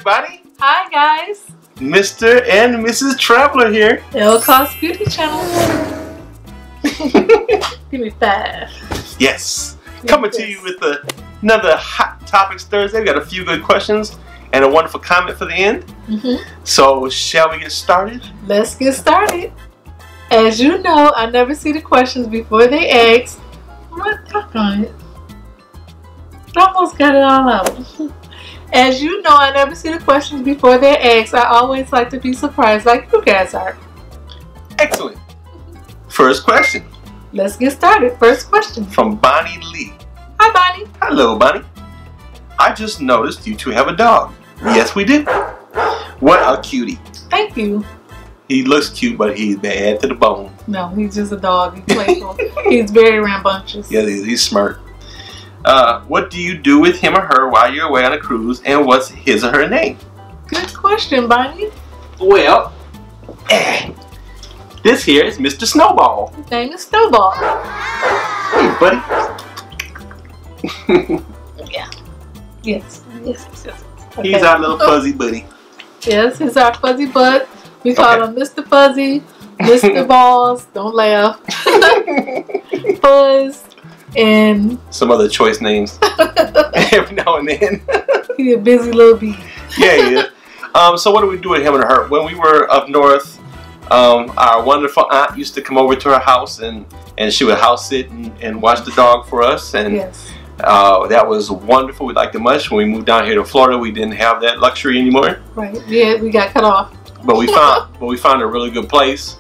everybody. Hi guys. Mr. and Mrs. Traveler here. L Cost Beauty Channel. Give me 5. Yes. Coming to you with another Hot Topics Thursday. We got a few good questions and a wonderful comment for the end. So shall we get started? Let's get started. As you know, I never see the questions before they ask. What? Talk on it. Almost got it all out. As you know, I never see the questions before they're asked. I always like to be surprised like you guys are. Excellent. First question. Let's get started. First question. From Bonnie Lee. Hi, Bonnie. Hello, Bonnie. I just noticed you two have a dog. Yes, we do. What a cutie. Thank you. He looks cute, but he's bad to the bone. No, he's just a dog. He's playful. He's very rambunctious. Yeah, he's smart. What do you do with him or her while you're away on a cruise, and what's his or her name? Good question, Bonnie. Well, this here is Mr. Snowball. His name is Snowball. Hey, buddy. Yeah. Yes. Okay. He's our little fuzzy buddy. Yes, he's our fuzzy butt. We call him Mr. Fuzzy, Mr. Balls. Don't laugh. Fuzz. And some other choice names every now and then. He's a busy little bee. Yeah, he is. So what do we do with him and her? When we were up north, our wonderful aunt used to come over to our house and she would house sit and watch the dog for us. And yes. That was wonderful. We liked it much. When we moved down here to Florida, we didn't have that luxury anymore. Right. Yeah, we got cut off. But we found a really good place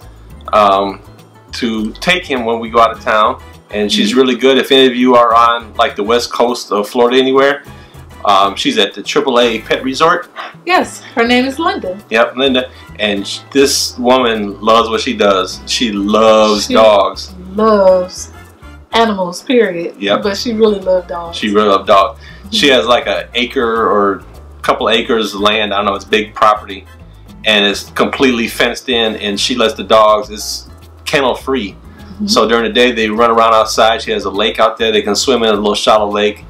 to take him when we go out of town. And she's really good. If any of you are on like the west coast of Florida anywhere, she's at the AAA Pet Resort. Yes, her name is Linda. Yep, Linda. And this woman loves what she does. She loves dogs. Loves animals, period. Yep. But she really loves dogs. She really loves dogs. She has like an acre or a couple acres of land. I don't know, it's big property. And it's completely fenced in, and she lets the dogs, it's kennel free. So during the day they run around outside. She has a lake out there. They can swim in a little shallow lake.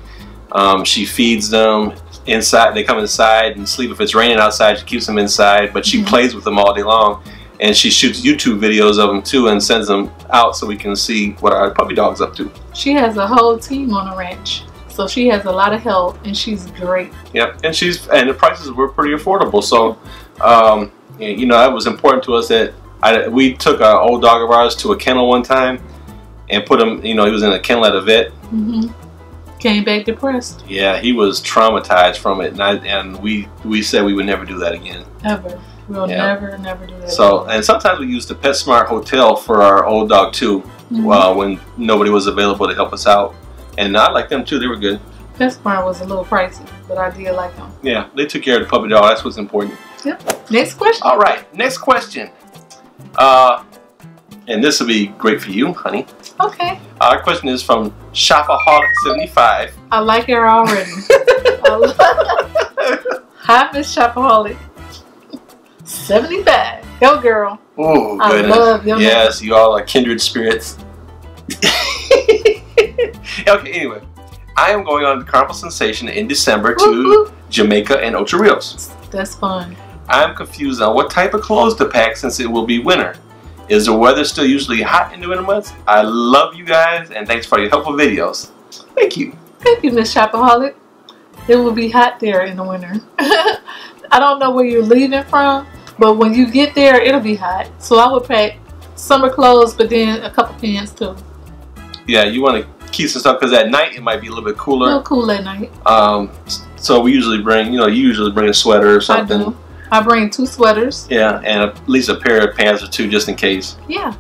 She feeds them inside. They come inside and sleep. If it's raining outside, she keeps them inside. But she plays with them all day long. And she shoots YouTube videos of them too and sends them out so we can see what our puppy dog's up to. She has a whole team on the ranch. So she has a lot of help and she's great. Yep, and the prices were pretty affordable. So you know, it was important to us that we took our old dog of ours to a kennel one time and put him, you know, he was in a kennel at a vet. Came back depressed. Yeah, he was traumatized from it, and we said we would never do that again. Ever. We'll never do that again. And sometimes we used the PetSmart Hotel for our old dog too, when nobody was available to help us out. And I liked them too, they were good. PetSmart was a little pricey, but I did like them. Yeah, they took care of the puppy dog, that's what's important. Yep. Next question. All right, next question. And this will be great for you, honey. Okay. Our question is from Shopaholic 75. I like her already. Hi, Miss Shopaholic 75. Go, girl. Oh, I love your yes, you all are kindred spirits. Okay, anyway. I am going on the Carnival Sensation in December to Jamaica and Ocho Rios. That's fun. I'm confused on what type of clothes to pack since it will be winter. Is the weather still usually hot in the winter months? I love you guys and thanks for your helpful videos. Thank you. Thank you, Miss Shopaholic. It will be hot there in the winter. I don't know where you're leaving from, but when you get there, it'll be hot. So I would pack summer clothes, but then a couple pants too. Yeah, you want to keep some stuff because at night it might be a little bit cooler. A little cool at night. So we usually bring, you usually bring a sweater or something. I do. I bring 2 sweaters. Yeah, and at least a pair of pants or 2 just in case. Yeah.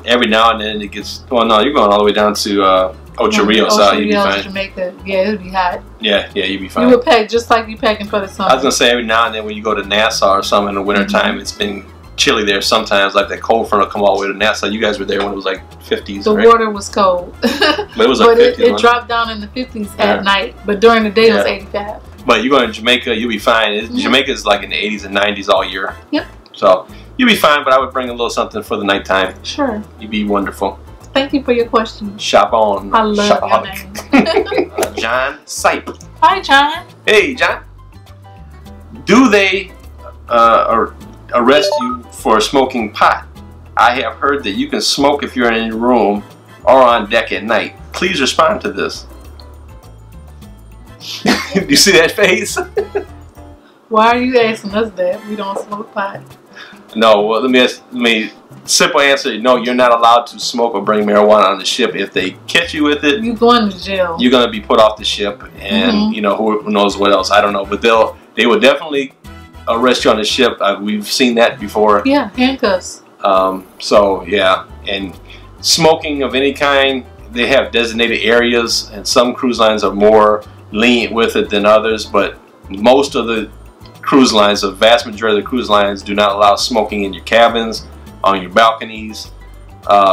Every now and then it gets, well no, you're going all the way down to Ocho Rios, so you'll be fine. Jamaica. Yeah, it'll be hot. Yeah, you'll be fine. You would pack just like you packing for the summer. I was going to say every now and then when you go to Nassau or something in the winter time, it's been chilly there sometimes, like that cold front will come all the way to Nassau. You guys were there when it was like 50s, The right? water was cold. But it was like 50s. It dropped down in the 50s at night, but during the day it was 85. But you go to Jamaica, you'll be fine. Jamaica is like in the 80s and 90s all year. Yep. So you'll be fine, but I would bring a little something for the nighttime. Sure. You'd be wonderful. Thank you for your question. Shop on. I love your name. John Sipe. Hi, John. Hey, John. Do they arrest you for smoking pot? I have heard that you can smoke if you're in your room or on deck at night. Please respond to this. You see that face? Why are you asking us that? We don't smoke pot. No, well, let me simple answer. No, you're not allowed to smoke or bring marijuana on the ship. If they catch you with it, you're going to jail. You're going to be put off the ship, and you know, who knows what else. I don't know, but they will definitely arrest you on the ship. We've seen that before. Yeah, handcuffs. So yeah, and smoking of any kind, they have designated areas, and some cruise lines are more lenient with it than others, but most of the cruise lines, the vast majority of the cruise lines, do not allow smoking in your cabins, on your balconies.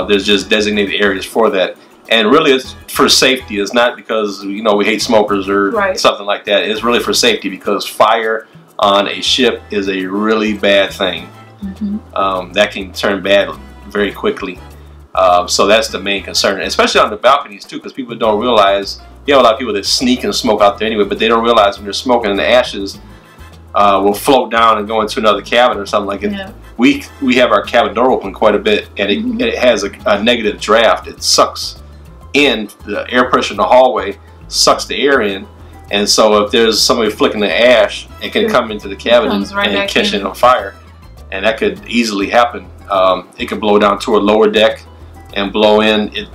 There's just designated areas for that, and really it's for safety. It's not because, you know, we hate smokers or something like that. It's really for safety, because fire on a ship is a really bad thing. That can turn bad very quickly. So that's the main concern, especially on the balconies too, because people don't realize. You have a lot of people that sneak and smoke out there anyway, but they don't realize when they're smoking, and the ashes will float down and go into another cabin or something like it. Yeah. We have our cabin door open quite a bit, and it has a negative draft. It sucks in the air pressure in the hallway, sucks the air in, and so if there's somebody flicking the ash, it can come into the cabin and catch it on fire, and that could easily happen. It can blow down to a lower deck and blow in.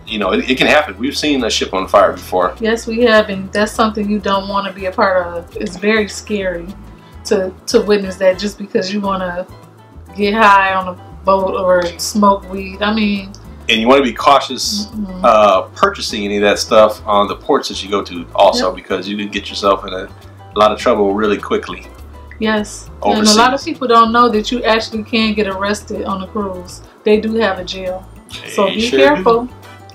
You know, it can happen. We've seen a ship on fire before. Yes, we have, and that's something you don't want to be a part of. It's very scary to witness that, just because you want to get high on a boat or smoke weed. I mean, and you want to be cautious purchasing any of that stuff on the ports that you go to also, because you can get yourself in a lot of trouble really quickly. Yes, overseas. And a lot of people don't know that you actually can get arrested on a cruise. They do have a jail, so be careful.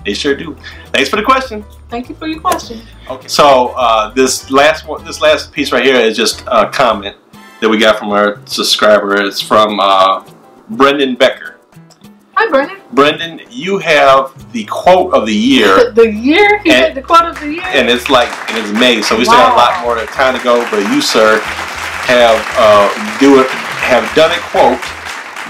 They sure do. Thanks for the question. Thank you for your question. Okay. So this last piece right here is just a comment that we got from our subscriber. It's from Brendan Becker. Hi, Brendan. Brendan, you have the quote of the year. The year? He had the quote of the year? And it's May, so we still have a lot more time to go. But you, sir, have done a quote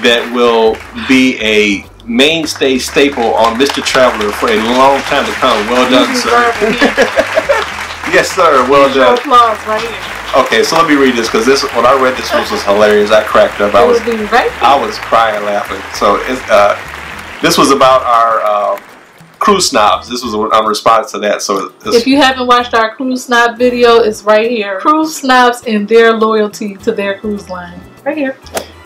that will be a mainstay staple on Mr. Traveler for a long time to come. Well done, sir. Yes, sir. Well done. Applause right here. Okay, so let me read this, because when I read this was hilarious. I cracked up. I was crying laughing. So this was about our cruise snobs. This was a response to that. So if you haven't watched our cruise snob video, it's right here. Cruise snobs and their loyalty to their cruise line. Right here.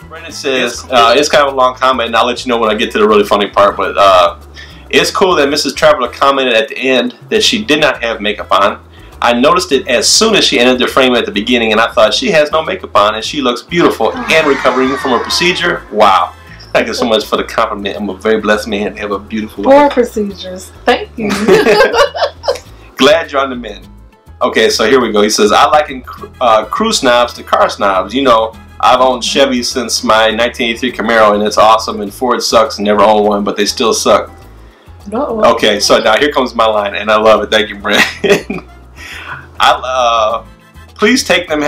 Brendan says, it's kind of a long comment, and I'll let you know when I get to the really funny part, but it's cool that Mrs. Traveler commented at the end that she did not have makeup on. I noticed it as soon as she entered the frame at the beginning, and I thought, she has no makeup on and she looks beautiful and recovering from her procedure. Wow. Thank you so much for the compliment. I'm a very blessed man to have a beautiful look. 4 procedures. Thank you. Glad you're on the mend. Okay, so here we go. He says, I liken cruise snobs to car snobs. You know, I've owned Chevy since my 1983 Camaro, and it's awesome, and Ford sucks, and never owned one, but they still suck. Okay, so now here comes my line, and I love it. Thank you, Brent. Please take them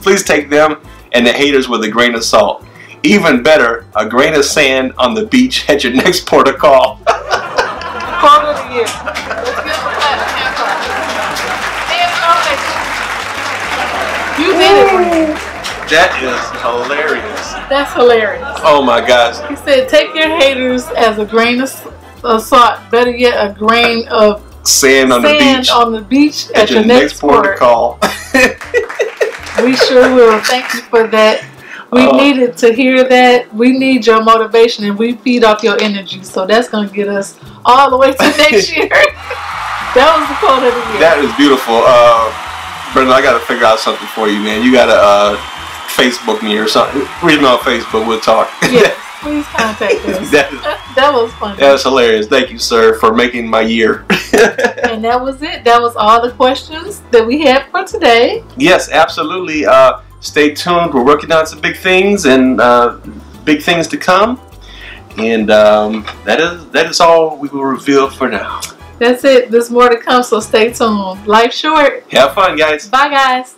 please take them and the haters with a grain of salt. Even better, a grain of sand on the beach at your next port of call. Quote of the year. Let's give them that. You did it, Brent. That is hilarious. That's hilarious. Oh my gosh. He said, take your haters as a grain of salt. Better yet, a grain of sand on the beach at your next port of call. We sure will. Thank you for that. We needed to hear that. We need your motivation, and we feed off your energy. So that's going to get us all the way to next year. That was the quote of the year. That is beautiful. Brendan, I got to figure out something for you, man. You got to Facebook me or something. Read me on Facebook. We'll talk. Yes, please contact us. That was funny. That was hilarious. Thank you, sir, for making my year. And that was it. That was all the questions that we had for today. Yes, absolutely. Stay tuned. We're working on some big things and big things to come. And that is all we will reveal for now. That's it. There's more to come, so stay tuned. Life's short. Have fun, guys. Bye, guys.